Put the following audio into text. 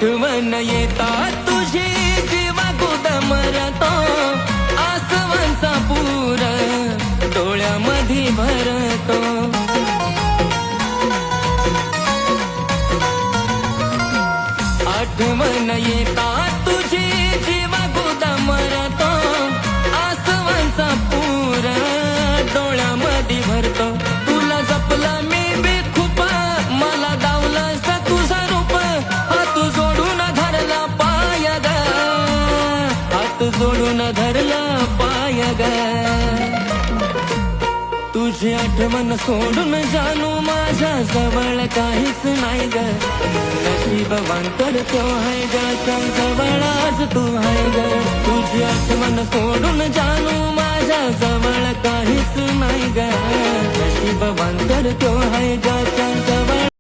आठवण येता तुझी जीवा गुदमरतो, आसवांचा पूर डोळ्यामध्ये भरतो. आठवण येता तुझी जीवा गुदमरतो, आसवांचा पूर डोळ्यामध्ये भरतो. तुला जपला मी बी खूप, मला दावलंस तुझा रूप. हात जोडून धरला पाय ग, हात जोडून धरला पाय ग. तुझी आठवण सोडून जानू माझ्या जवळ काहीच नाही ग. नशीबवान तर तो आहे ग, जवळ आज तू आहे ग. तुझी आठवण सोडून जानू माझ्या जवळ काहीच नाही ग. नशीबवान तर तो आहे ग, जवळ